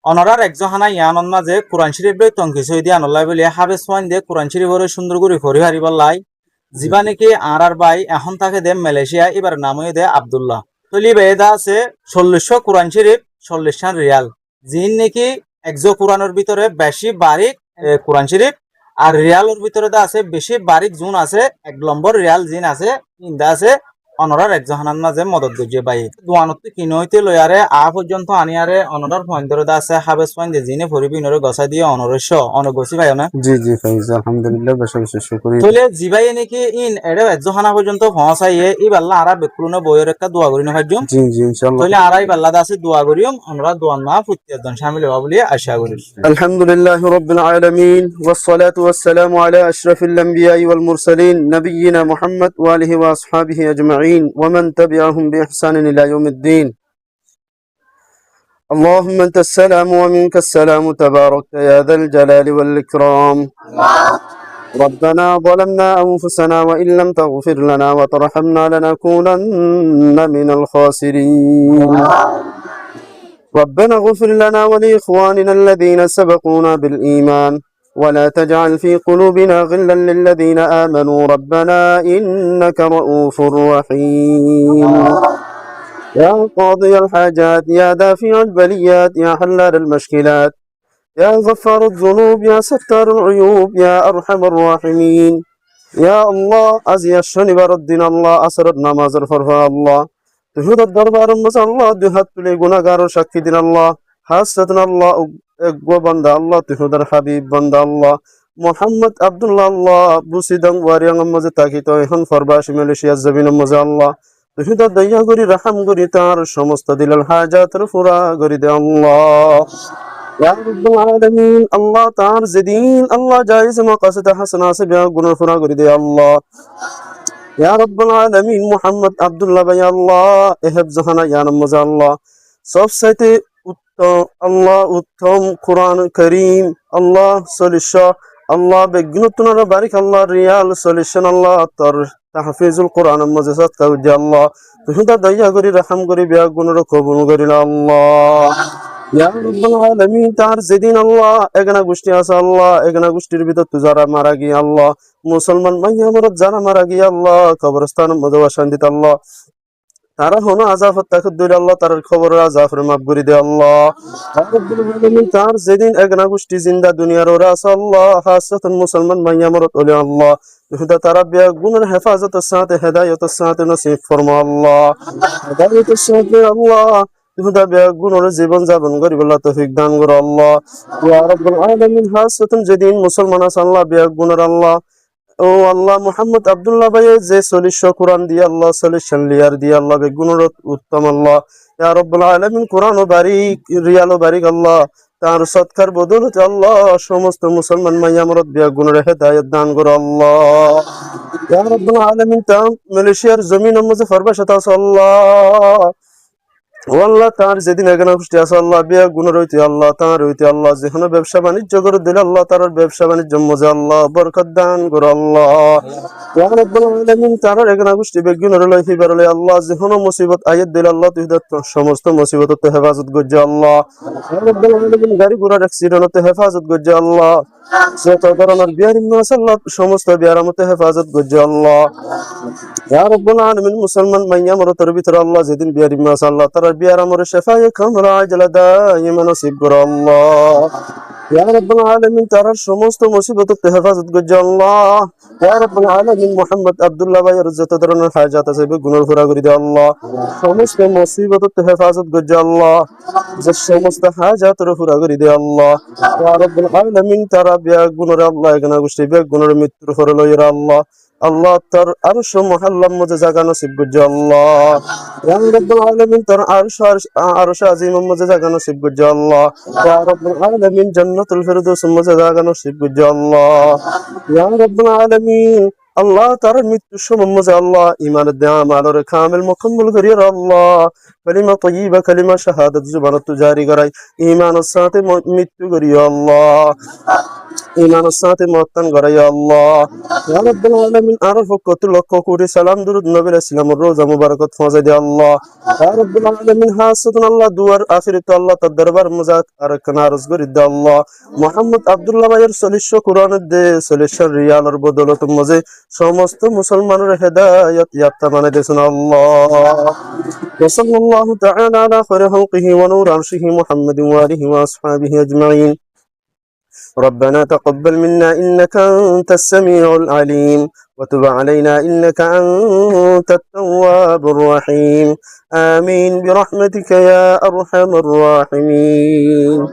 অনরার একজহানা ইয়ানন মাঝে কোরআন শরীফ লই তঙ্কি সই দিয়ে আনল্লাই বলে হাবেস ওয়াইন দিয়ে কোরআন শরীফের সুন্দর করে ফরি হারি বললাই জিবা নাকি আর ভাই এখন তাকে দে মালয়েশিয়া এবার নামই দে আব্দুল্লাহ তলি বেদা আছে 40 কোরআন শরীফ 40 রিয়াল জিন নাকি একজো কোরআনের ভিতরে বেশি বারিক কোরআন শরীফ আর রিয়ালের ভিতরে দা আছে বেশি বারিক জুন আছে 1 নম্বর রিয়াল জিন আছে ইন্দা আছে অনরার একজহানার মাঝে মদত গজিয়ে বাই দোয়ানত কিনো হইতে লয়ারে পর্যন্ত আনিয়ারে অনরার পয়েন্টরে দা আছে হাবেস পয়েন্ট জিনে ফরিবি নরে গসা দিয়ে অনরস্য অনগসি ভাই না জি জি ফাইজ আলহামদুলিল্লাহ বেশ বেশ শুকরিয়া তলে জিবাই নাকি ইন এড়ে একজহানা পর্যন্ত পৌঁছাইয়ে ই বাল্লা আরা বেকুনো বইয়ের একটা দোয়া করি না ভাইজুম জি জি ইনশাআল্লাহ তলে আরাই বাল্লা দা আছে দোয়া করিম আমরা দোয়া না প্রত্যেকজন শামিল হওয়া বলে আশা করি আলহামদুলিল্লাহ রাব্বিল আলামিন ওয়াসসালাতু ওয়াসসালামু আলা আশরাফিল আমবিয়াই ওয়াল মুরসালিন নবিয়িনা মুহাম্মদ ওয়া আলিহি ওয়া আসহাবিহি আজমাইন ওয়া মান তাবিআহুম বিইহসানিন ইলা ইয়াউমিদ্দিন اللهم انت السلام ومنك السلام تبارك يا ذا الجلال والاكرام ربنا ظلمنا انفسنا وان لم تغفر لنا وترحمنا لنكونن من الخاسرين ربنا اغفر لنا ولإخواننا الذين سبقونا بالإيمان ولا تجعل في قلوبنا غلا للذين آمنوا ربنا إنك رؤوف رحيم يا قاضي الحاجات يا دافع البليات يا حلال المشكلات يا غفار الذنوب يا ستار العيوب يا أرحم الراحمين يا الله أزي الشنب ردنا الله أسرد نماز الفرها الله تهود الدربار الله دهت لي غنغار شكي دين الله حسدنا الله اقوى بند الله تهود الحبيب بند الله محمد عبد الله بوسيدن واريان مزه تاكي تو এখন ফরবাশ মালয়েশিয়া জমিন মজে আল্লাহ تهود দয়া করি রহম করি তার সমস্ত দিলের হাজাতের পুরা করি দে আল্লাহ يا رب العالمين الله تعال زدين الله جائز مقاصد حسنة سبيا গুনাহ পুরা করি দে আল্লাহ يا رب العالمين محمد عبد الله ভাই আল্লাহ এহেব জাহানা ইয়া নমজে আল্লাহ সব সাইতে উত্তম আল্লাহ উত্তম কোরআন করিম আল্লাহ সলিশা আল্লাহ বেগুনতুনার বারিক আল্লাহ রিয়াল সলিশন আল্লাহ তর তাহফিজুল কোরআন মজে সাদকা উদ্দি আল্লাহ তুমি দয়া করি রহম করি বিয়া গুণর কবুল করি না আল্লাহ ইয়া রাব্বুল আলামিন তার যেদিন আল্লাহ এগনা গোষ্ঠী আছে আল্লাহ এগনা গোষ্ঠীর ভিতর তো যারা মারা গিয়ে আল্লাহ মুসলমান মাইয়া মরদ যারা মারা গিয়ে আল্লাহ কবরস্থান মধ্যে শান্তিত আল্লাহ তারা হনো আজাফত তাকে দইলে আল্লাহ তার খবর আজাফের মাফ করে দে আল্লাহ রাব্বুল আলামিন তার যেদিন এগনা গোষ্ঠী জিন্দা দুনিয়ার ওরা আছে আল্লাহ খাসাতান মুসলমান মাইয়া মরদ ওলি আল্লাহ খুদা তারা বিয়া গুনার হেফাজতের সাথে হেদায়েতের সাথে নসিব ফরমা আল্লাহ হেদায়েতের সাথে আল্লাহ খুদা বিয়া গুনার জীবন যাপন করি বলা তৌফিক দান কর আল্লাহ ইয়া রাব্বুল আলামিন খাসাতান যেদিন মুসলমান আছে আল্লাহ বিয়া গুনার আল্লাহ ও আল্লাহ মুহাম্মদ আব্দুল্লাহ ভাই যে 40 কোরআন দিয়ে আল্লাহ 40 লিয়ার দিয়ে আল্লাহ বেগুনের উত্তম আল্লাহ ইয়া রাব্বুল আলামিন কোরআন ও বারিক রিয়াল ও বারিক আল্লাহ তার সৎকার বদৌলতে আল্লাহ সমস্ত মুসলমান মাইয়া মরদ বেগুনের হেদায়েত দান কর আল্লাহ ইয়া রাব্বুল আলামিন তা মালয়েশিয়ার জমিন মধ্যে ফরবাশত আছে আল্লাহ ও আল্লাহ তার যেদিন এখানে খুশি আছে আল্লাহ বিয়া গুণ রইতে আল্লাহ তার রইতে আল্লাহ যেখানে ব্যবসা বাণিজ্য করে দিলে আল্লাহ তার ব্যবসা বাণিজ্য মজা আল্লাহ বরকত দান করে আল্লাহ ইয়া রাব্বুল আলামিন তার এখানে খুশি বেগুন রইলে ফিবার রইলে আল্লাহ যেখানে মুসিবত আয়াত দিলে আল্লাহ তুই সমস্ত মুসিবত তে হেফাজত করজে আল্লাহ ইয়া রাব্বুল আলামিন গাড়ি ঘোড়া অ্যাক্সিডেন্ট তে হেফাজত করজে আল্লাহ যত ধরনের বিয়ার মাসাল্লাহ সমস্ত বিয়ার মতে হেফাজত করজে আল্লাহ ইয়া রাব্বুল আলামিন মুসলমান মাইয়া মরতর ভিতর আল্লাহ যেদিন বিয়ার মাসাল্লাহ তার বিয়ার আমর শাফায়ে কামরা আজলা দাইমা নসিব কর আল্লাহ ইয়া রাব্বুল আলামিন তার সমস্ত মুসিবত তে হেফাজত করজে আল্লাহ ইয়া রাব্বুল আলামিন মুহাম্মদ আব্দুল্লাহ ভাইয়ের যত ধরনের হাজাত আছে গুনাহ পুরা করে দে আল্লাহ সমস্ত মুসিবত তে হেফাজত করজে আল্লাহ যে সমস্ত হাজাত পুরা করে দে আল্লাহ ইয়া রাব্বুল আলামিন তার বিয়া গুনাহ আল্লাহ এখানে গোষ্ঠী বিয়া গুনাহ মৃত্যুর পরে লইরা আল্লাহ আল্লাহ তার আরশ মহল্লার মধ্যে জায়গা নসিব করজে আল্লাহ ইয়া রাব্বুল আলামিন তার আরশ আজিমের মধ্যে জায়গা নসিব করজে আল্লাহ ইয়া রাব্বুল আলামিন জান্নাতুল ফিরদাউসের মধ্যে জায়গা নসিব করজে আল্লাহ ইয়া রাব্বুল আলামিন আল্লাহ তার মৃত্যুর সময় মাঝে আল্লাহ ইমানের দেয়া আমাদের কামিল মুকম্মল করিয়া আল্লাহ কালিমা তয়্যিবা কালিমা শাহাদাত জুবানত জারি করাই ইমানের সাথে মৃত্যু করিয়া আল্লাহ ইমানের সাথে মতান করাই আল্লাহ ইয়া রাব্বুল আলামিন আর ফকত লক্ষ কোটি সালাম দুরুদ নবী ইসলামের রোজা মুবারকত পৌঁছে দি আল্লাহ ইয়া রাব্বুল আলামিন হাসাতুন আল্লাহ দুয়ার আখিরাত আল্লাহ তার দরবার মুজাত আর কানারজ করি দি আল্লাহ মুহাম্মদ আব্দুল্লাহ ভাইয়ের সলিশ কোরআনের দে সলিশ রিয়ালের বদলত মাঝে সমস্ত মুসলমানের হেদায়েত ইয়াত্তা মানে দেন আল্লাহ وصلى الله تعالى على خير خلقه ونور عرشه محمد وآله وأصحابه أجمعين ربنا تقبل منا إنك أنت السميع العليم وتب علينا إنك أنت التواب الرحيم آمين برحمتك يا أرحم الراحمين